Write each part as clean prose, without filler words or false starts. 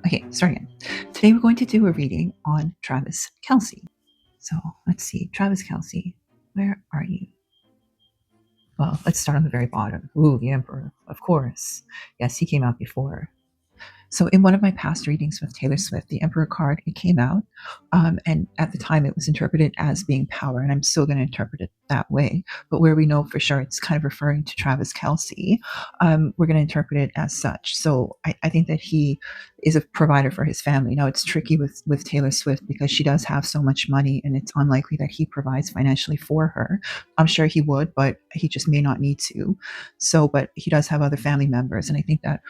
Okay, start again. Today we're going to do a reading on Travis Kelce. So let's see, Travis Kelce, where are you? Well, let's start on the very bottom. Ooh, the Emperor, of course. Yes, he came out before. So in one of my past readings with Taylor Swift, the Emperor card, it came out. And at the time it was interpreted as being power, and I'm still going to interpret it that way. But where we know for sure it's kind of referring to Travis Kelce, we're going to interpret it as such. So I think that he is a provider for his family. Now it's tricky with Taylor Swift because she does have so much money, and it's unlikely that he provides financially for her. I'm sure he would, but he just may not need to. So, but he does have other family members, and I think that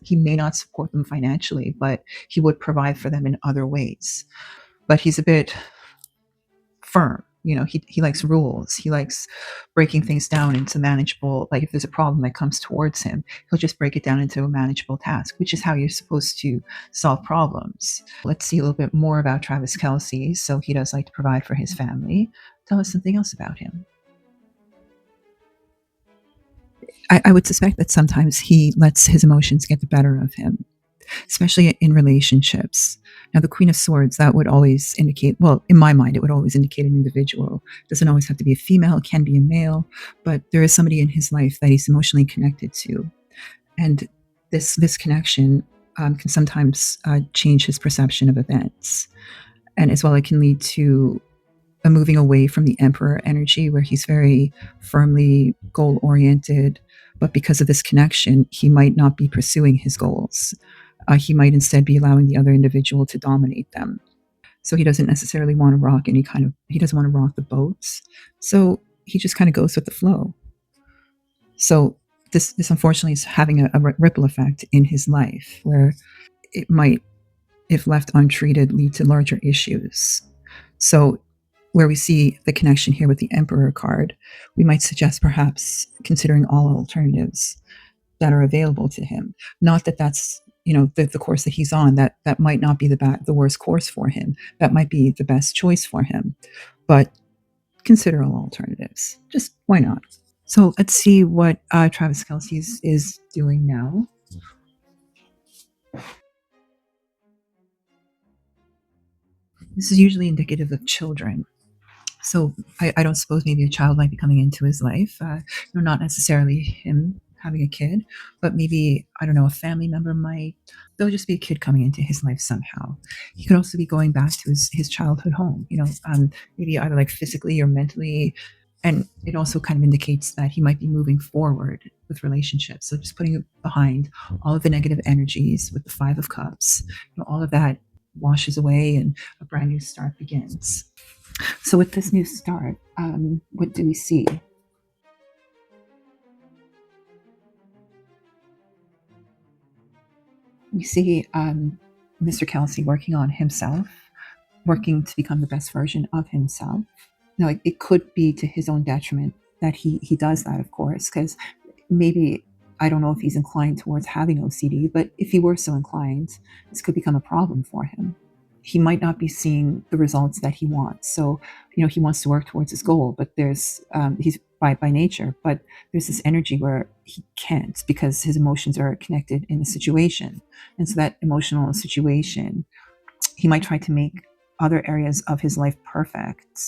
he may not support them financially, but he would provide for them in other ways. But he's a bit firm. He likes rules. He likes breaking things down into manageable, like if there's a problem that comes towards him, he'll just break it down into a manageable task, which is how you're supposed to solve problems. Let's see a little bit more about Travis Kelce. So he does like to provide for his family. Tell us something else about him. I would suspect that sometimes he lets his emotions get the better of him, especially in relationships. Now, the Queen of Swords, that would always indicate, well, in my mind, it would always indicate an individual. It doesn't always have to be a female, it can be a male, but there is somebody in his life that he's emotionally connected to. And this connection can sometimes change his perception of events. And as well, it can lead to a moving away from the Emperor energy where he's very firmly goal oriented. But because of this connection, he might not be pursuing his goals. He might instead be allowing the other individual to dominate them. So he doesn't necessarily want to rock he doesn't want to rock the boats. So he just kind of goes with the flow. So this unfortunately is having a ripple effect in his life where it might, if left untreated, lead to larger issues. So where we see the connection here with the Emperor card, we might suggest perhaps considering all alternatives that are available to him. Not that that's the course that he's on. That might not be the worst course for him. That might be the best choice for him. But consider all alternatives. Just why not? So let's see what Travis Kelce is doing now. This is usually indicative of children. So I don't suppose maybe a child might be coming into his life. Not necessarily him having a kid, but maybe, I don't know, a family member might. There'll just be a kid coming into his life somehow. He could also be going back to his childhood home, maybe either like physically or mentally. And it also kind of indicates that he might be moving forward with relationships. So just putting it behind all of the negative energies with the Five of Cups, all of that washes away and a brand new start begins. So with this new start, what do we see? We see Mr. Kelce working on himself, working to become the best version of himself. Now, it could be to his own detriment that he does that, of course, because maybe, I don't know if he's inclined towards having OCD, but if he were so inclined, this could become a problem for him. He might not be seeing the results that he wants. So, he wants to work towards his goal, but he's by nature, but there's this energy where he can't because his emotions are connected in the situation. And so that emotional situation, he might try to make other areas of his life perfect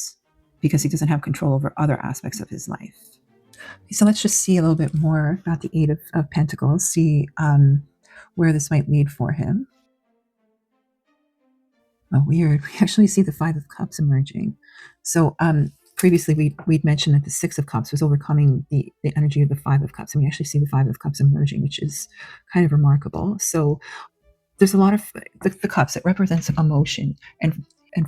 because he doesn't have control over other aspects of his life. So let's just see a little bit more about the Eight of Pentacles, see where this might lead for him. Oh, weird. We actually see the Five of Cups emerging. So previously we'd mentioned that the Six of Cups was overcoming the energy of the Five of Cups, and we actually see the Five of Cups emerging, which is kind of remarkable. So there's a lot of the cups that represents emotion and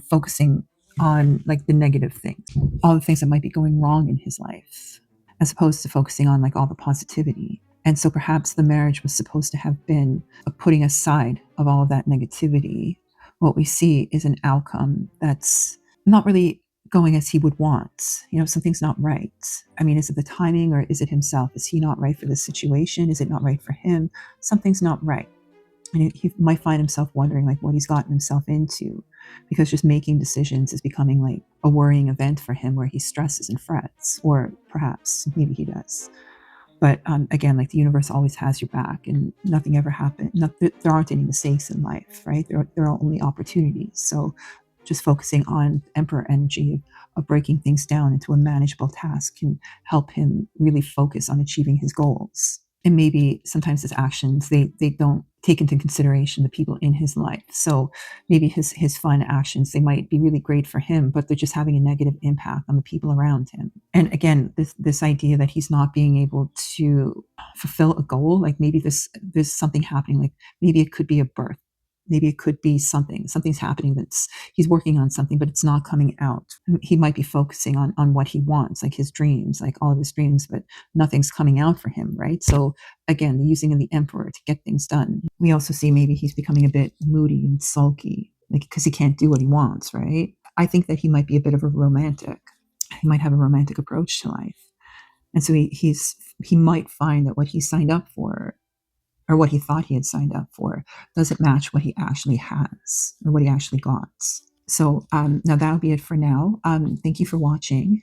focusing on like the negative things, all the things that might be going wrong in his life, as opposed to focusing on like all the positivity. And so perhaps the marriage was supposed to have been a putting aside of all of that negativity. What we see is an outcome that's not really going as he would want. Something's not right. I mean, is it the timing or is it himself? Is he not right for this situation? Is it not right for him? Something's not right. And he might find himself wondering like what he's gotten himself into, because just making decisions is becoming like a worrying event for him where he stresses and frets, or perhaps maybe he does. But again, like the universe always has your back, and nothing ever happened. There aren't any mistakes in life, right? There are only opportunities. So just focusing on emperor energy of breaking things down into a manageable task can help him really focus on achieving his goals. And maybe sometimes his actions, they don't take into consideration the people in his life. So maybe his fun actions, they might be really great for him, but they're just having a negative impact on the people around him. And again, this idea that he's not being able to fulfill a goal, like maybe there's something happening, like maybe it could be a birth, maybe it could be something's happening, that's he's working on something but it's not coming out. He might be focusing on what he wants, like his dreams, like all of his dreams, but nothing's coming out for him, right? So again, the using of the emperor to get things done. We also see maybe he's becoming a bit moody and sulky, like because he can't do what he wants, right? I think that he might be a bit of a romantic. He might have a romantic approach to life, and so he might find that what he signed up for, or what he thought he had signed up for, doesn't match what he actually has or what he actually got. So now that'll be it for now. Thank you for watching.